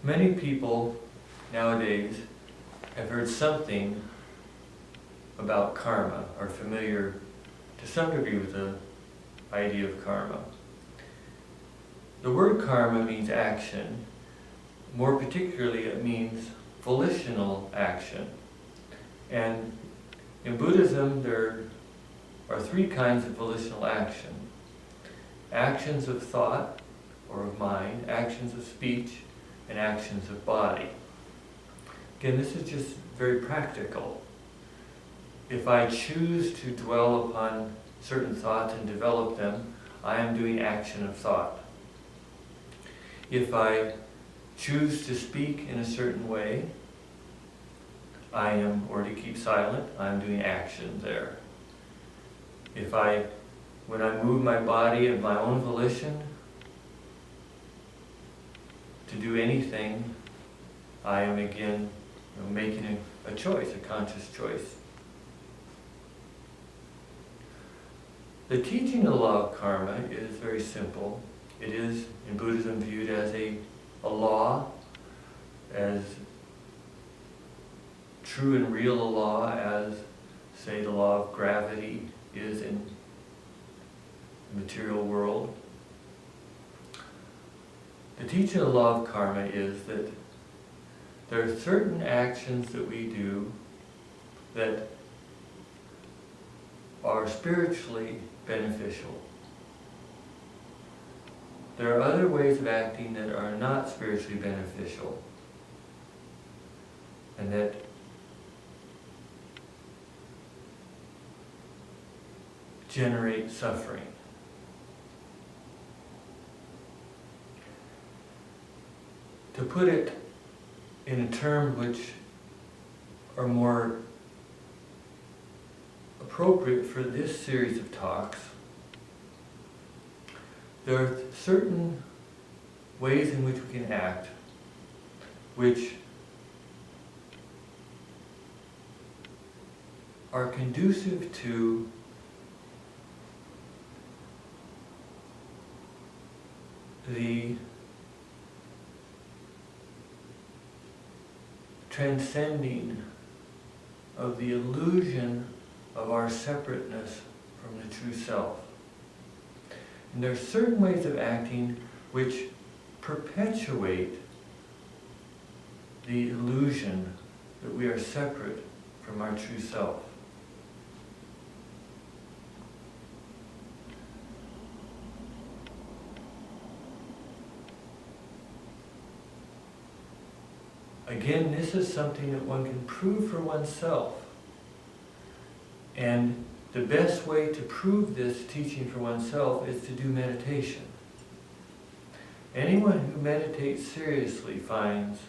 Many people nowadays have heard something about karma, or familiar to some degree with the idea of karma. The word karma means action. More particularly, it means volitional action. And in Buddhism, there are three kinds of volitional action. Actions of thought, or of mind, actions of speech, and actions of body. Again, this is just very practical. If I choose to dwell upon certain thoughts and develop them, I am doing action of thought. If I choose to speak in a certain way, or to keep silent, I am doing action there. When I move my body of my own volition to do anything, I am again making a choice, a conscious choice. The teaching of the law of karma is very simple. It is, in Buddhism, viewed as a law, as true and real a law as, say, the law of gravity is in the material world. The teaching of the law of karma is that there are certain actions that we do that are spiritually beneficial. There are other ways of acting that are not spiritually beneficial, and that generate suffering. To put it in a term which are more appropriate for this series of talks, there are certain ways in which we can act which are conducive to the transcending of the illusion of our separateness from the true self. And there are certain ways of acting which perpetuate the illusion that we are separate from our true self. Again, this is something that one can prove for oneself. And the best way to prove this teaching for oneself is to do meditation. Anyone who meditates seriously finds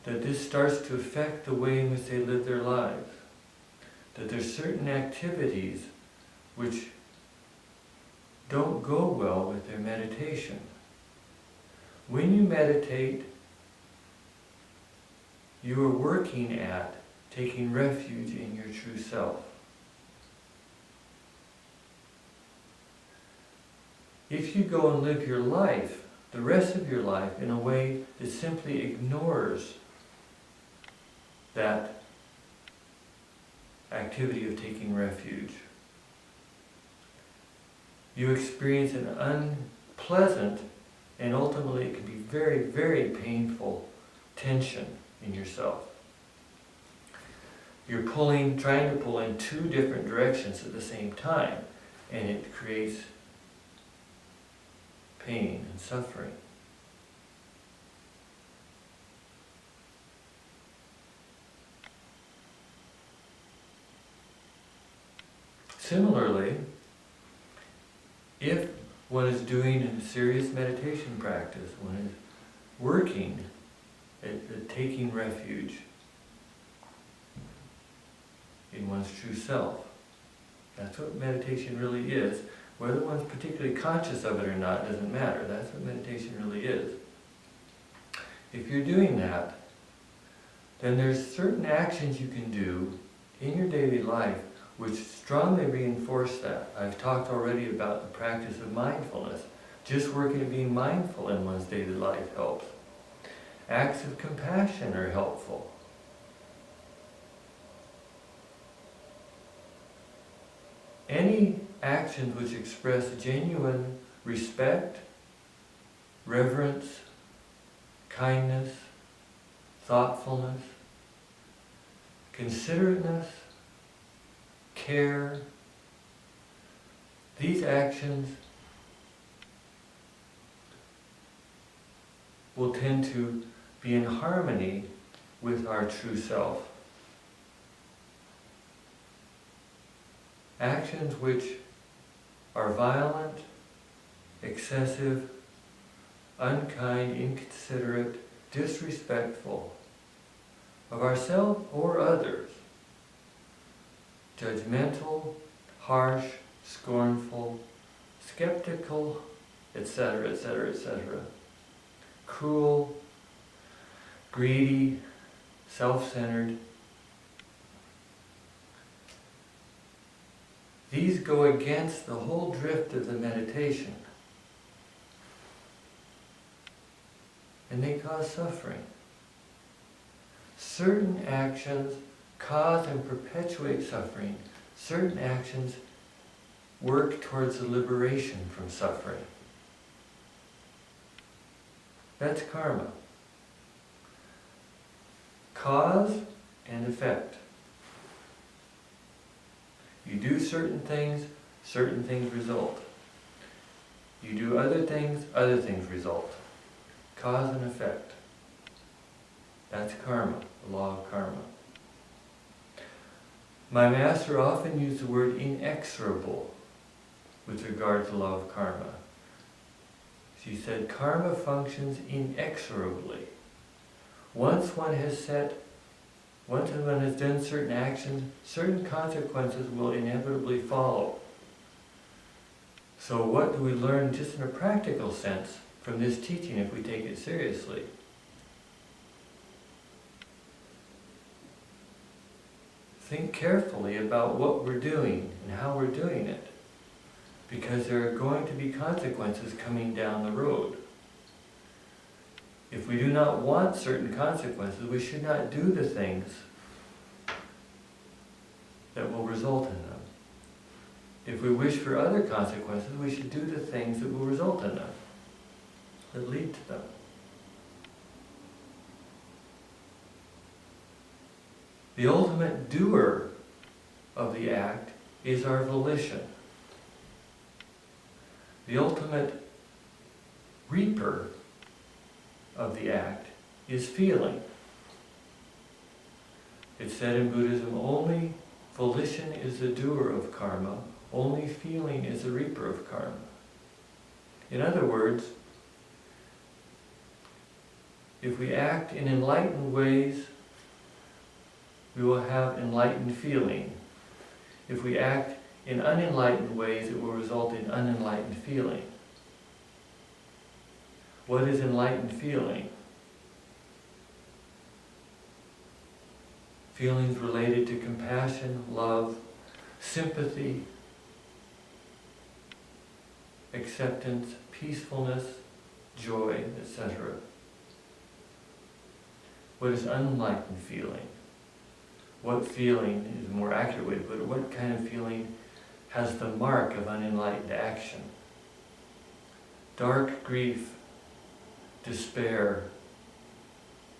that this starts to affect the way in which they live their lives. That there's certain activities which don't go well with their meditation. When you meditate, you are working at taking refuge in your true self. If you go and live your life, the rest of your life, in a way that simply ignores that activity of taking refuge, you experience an unpleasant, and ultimately it can be very, very painful tension in yourself. You're trying to pull in two different directions at the same time, and it creates pain and suffering. Similarly, if one is doing a serious meditation practice, one is working at taking refuge in one's true self. That's what meditation really is. Whether one's particularly conscious of it or not doesn't matter. That's what meditation really is. If you're doing that, then there's certain actions you can do in your daily life which strongly reinforce that. I've talked already about the practice of mindfulness. Just working at being mindful in one's daily life helps. Acts of compassion are helpful. Any actions which express genuine respect, reverence, kindness, thoughtfulness, considerateness, care, these actions will tend to be in harmony with our true self. Actions which are violent, excessive, unkind, inconsiderate, disrespectful of ourselves or others, judgmental, harsh, scornful, skeptical, etc., etc., etc., cruel, greedy, self-centered. These go against the whole drift of the meditation, and they cause suffering. Certain actions cause and perpetuate suffering. Certain actions work towards the liberation from suffering. That's karma. Cause and effect. You do certain things result. You do other things result. Cause and effect. That's karma, the law of karma. My master often used the word inexorable with regard to the law of karma. She said karma functions inexorably. Once one has done certain actions, certain consequences will inevitably follow. So what do we learn just in a practical sense from this teaching if we take it seriously? Think carefully about what we're doing and how we're doing it, because there are going to be consequences coming down the road. If we do not want certain consequences, we should not do the things that will result in them. If we wish for other consequences, we should do the things that will result in them, that lead to them. The ultimate doer of the act is our volition. The ultimate reaper of the act is feeling. It's said in Buddhism, only volition is the doer of karma, only feeling is the reaper of karma. In other words, if we act in enlightened ways, we will have enlightened feeling. If we act in unenlightened ways, it will result in unenlightened feeling. What is enlightened feeling? Feelings related to compassion, love, sympathy, acceptance, peacefulness, joy, etc. What is unenlightened feeling? What feeling is a more accurate way to put it? What kind of feeling has the mark of unenlightened action? Dark grief, despair,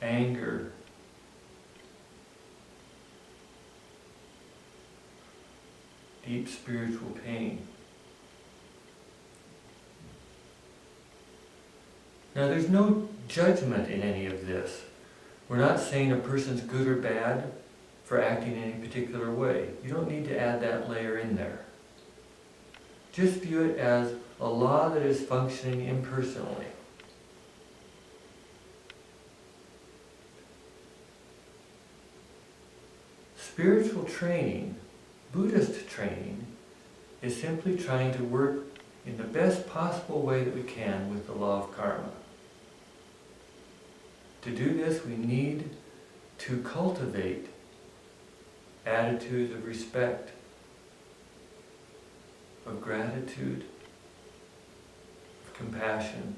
anger, deep spiritual pain. Now there's no judgment in any of this. We're not saying a person's good or bad for acting in any particular way. You don't need to add that layer in there. Just view it as a law that is functioning impersonally. Spiritual training, Buddhist training, is simply trying to work in the best possible way that we can with the law of karma. To do this, we need to cultivate attitudes of respect, of gratitude, of compassion.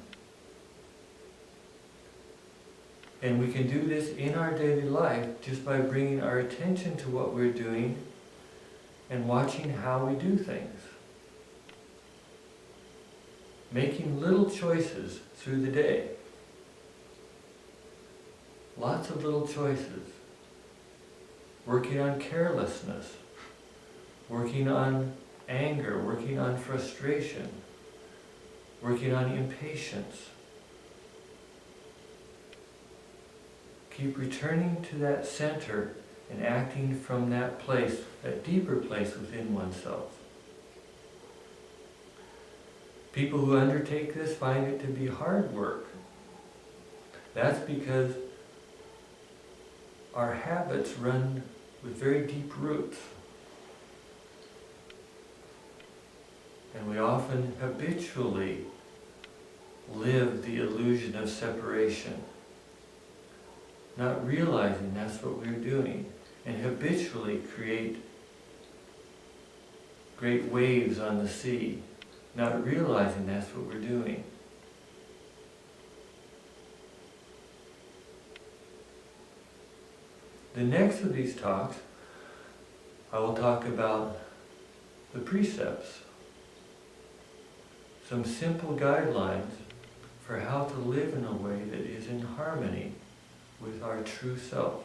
And we can do this in our daily life just by bringing our attention to what we're doing and watching how we do things. Making little choices through the day. Lots of little choices. Working on carelessness. Working on anger. Working on frustration. Working on impatience. Keep returning to that center and acting from that place, that deeper place within oneself. People who undertake this find it to be hard work. That's because our habits run with very deep roots. And we often habitually live the illusion of separation, not realizing that's what we're doing, and habitually create great waves on the sea, not realizing that's what we're doing. The next of these talks, I will talk about the precepts, some simple guidelines for how to live in a way that is in harmony with our true self.